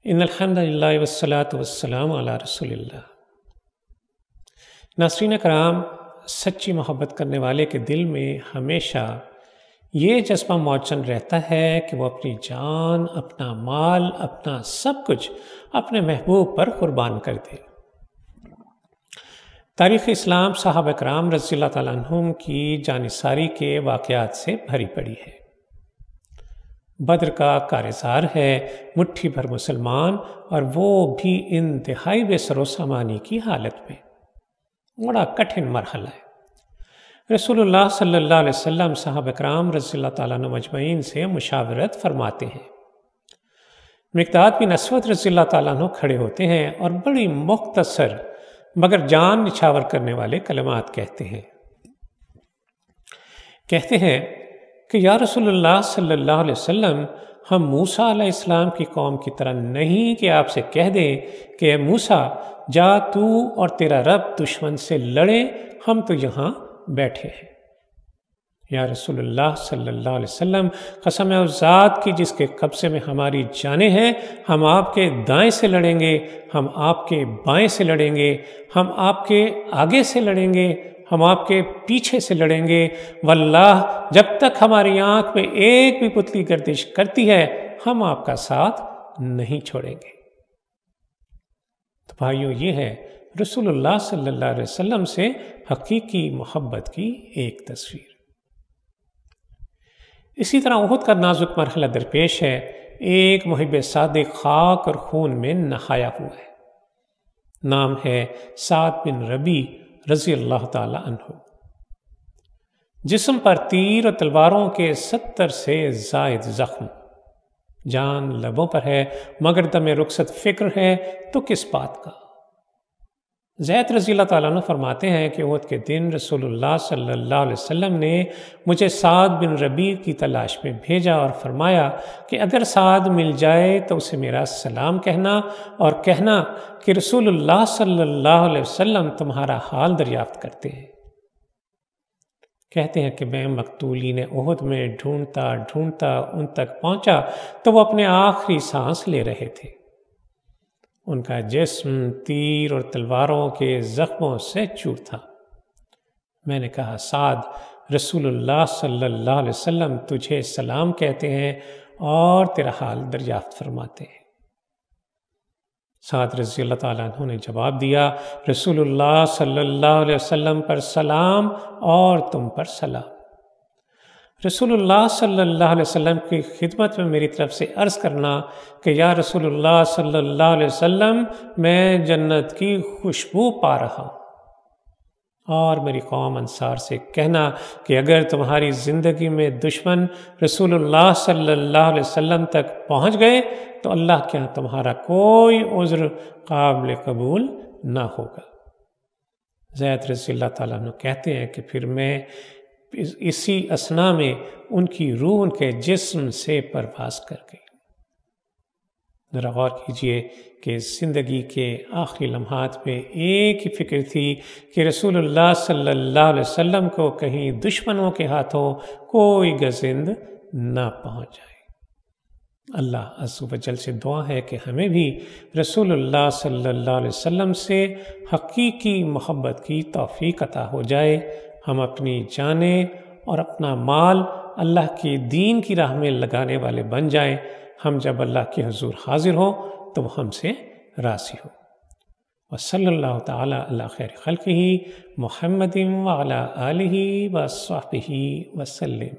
ان الحمد للہ والصلاۃ والسلام علی رسول اللہ۔ ناظرین کرام، سچی محبت کرنے والے کے دل میں ہمیشہ یہ جذبہ موجود رہتا ہے کہ وہ اپنی جان، اپنا مال، اپنا سب کچھ اپنے محبوب پر قربان کر دے۔ تاریخ اسلام صحابہ کرام رضی اللہ تعالیٰ عنہم کی جانثاری کے واقعات سے بھری پڑی ہے۔ بدر کا کارزار ہے مٹھی بھر مسلمان، اور وہ بھی انتہائی بے سر و سامانی کی حالت میں۔ بڑا کٹھن مرحلہ ہے۔ رسول اللہ صلی اللہ علیہ وسلم صحابہ کرام رضی اللہ تعالیٰ عنہ مجمعین سے مشاورت فرماتے ہیں۔ مقداد بن اسود رضی اللہ تعالیٰ عنہ کھڑے ہوتے ہیں اور بڑی مختصر مگر جان نچھاور کرنے والے کلمات کہتے ہیں کہ یا رسول اللہ صلی اللہ علیہ وسلم، ہم موسیٰ علیہ السلام کی قوم کی طرح نہیں کہ آپ سے کہہ دیں کہ اے موسیٰ، جا تو اور تیرا رب دشمن سے لڑے، ہم تو یہاں بیٹھے ہیں۔ یا رسول اللہ صلی اللہ علیہ وسلم، قسم ہے اس ذات کی جس کے قبضے میں ہماری جانیں ہیں، ہم آپ کے دائیں سے لڑیں گے، ہم آپ کے بائیں سے لڑیں گے، ہم آپ کے آگے سے لڑیں گے، ہم آپ کے پیچھے سے لڑیں گے، واللہ جب تک ہماری آنکھ میں ایک بھی پتلی گردش کرتی ہے ہم آپ کا ساتھ نہیں چھوڑیں گے۔ تو بھائیو، یہ ہے رسول اللہ صلی اللہ علیہ وسلم سے حقیقی محبت کی ایک تصویر۔ اسی طرح احد کا نازک مرحلہ درپیش ہے۔ ایک محب صادق خاک اور خون میں نہایا ہوا ہے۔ نام ہے سعد بن ربیع رضی اللہ تعالی عنہ۔ جسم پر تیر اور تلواروں کے 70 سے زائد زخم، جان لبوں پر ہے مگر دم رخصت فکر ہے تو کس بات کا۔ زید رضی اللہ تعالیٰ عنہ فرماتے ہیں کہ احد کے دن رسول اللہ صلی اللہ علیہ وسلم نے مجھے سعد بن ربیع کی تلاش میں بھیجا اور فرمایا کہ اگر سعد مل جائے تو اسے میرا سلام کہنا اور کہنا کہ رسول اللہ صلی اللہ علیہ وسلم تمہارا حال دریافت کرتے ہیں۔ کہتے ہیں کہ میں مقتولین احد میں ڈھونڈتا ڈھونڈتا ان تک پہنچا تو وہ اپنے آخری سانس لے رہے تھے۔ ان کا جسم تیر اور تلواروں کے زخموں سے چور تھا۔ میں نے کہا، سعد، رسول اللہ صلی اللہ علیہ وسلم تجھے سلام کہتے ہیں اور تیرا حال دریافت فرماتے ہیں۔ سعد رضی اللہ تعالیٰ عنہ نے جواب دیا، رسول اللہ صلی اللہ علیہ وسلم پر سلام اور تم پر سلام۔ رسول اللہ صلی اللہ علیہ وسلم کی خدمت میں میری طرف سے عرض کرنا کہ یا رسول اللہ صلی اللہ علیہ وسلم، میں جنت کی خوشبو پا رہا ہوں، اور میری قوم انصار سے کہنا کہ اگر تمہاری زندگی میں دشمن رسول اللہ صلی اللہ علیہ وسلم تک پہنچ گئے تو اللہ کے ہاں تمہارا کوئی عذر قابل قبول نہ ہوگا۔ زید رضی اللہ تعالیٰ عنہ کہتے ہیں کہ پھر میں اسی اثنا میں ان کی روح ان کے جسم سے پرواز کر گئی۔ ذرا غور کیجئے کہ زندگی کے آخری لمحات میں ایک ہی فکر تھی کہ رسول اللہ صلی اللہ علیہ وسلم کو کہیں دشمنوں کے ہاتھوں کوئی گزند نہ پہنچ جائے۔ اللہ عز و جل سے دعا ہے کہ ہمیں بھی رسول اللہ صلی اللہ علیہ وسلم سے حقیقی محبت کی توفیق عطا ہو جائے، ہم اپنی جانیں اور اپنا مال اللہ کی دین کی راہ میں لگانے والے بن جائیں۔ ہم جب اللہ کے حضور حاضر ہوں تو وہ ہم سے راضی ہو۔ وصلی اللہ تعالی علی خیر خلقہ محمد وعلی آلہ وصحبہ وسلم۔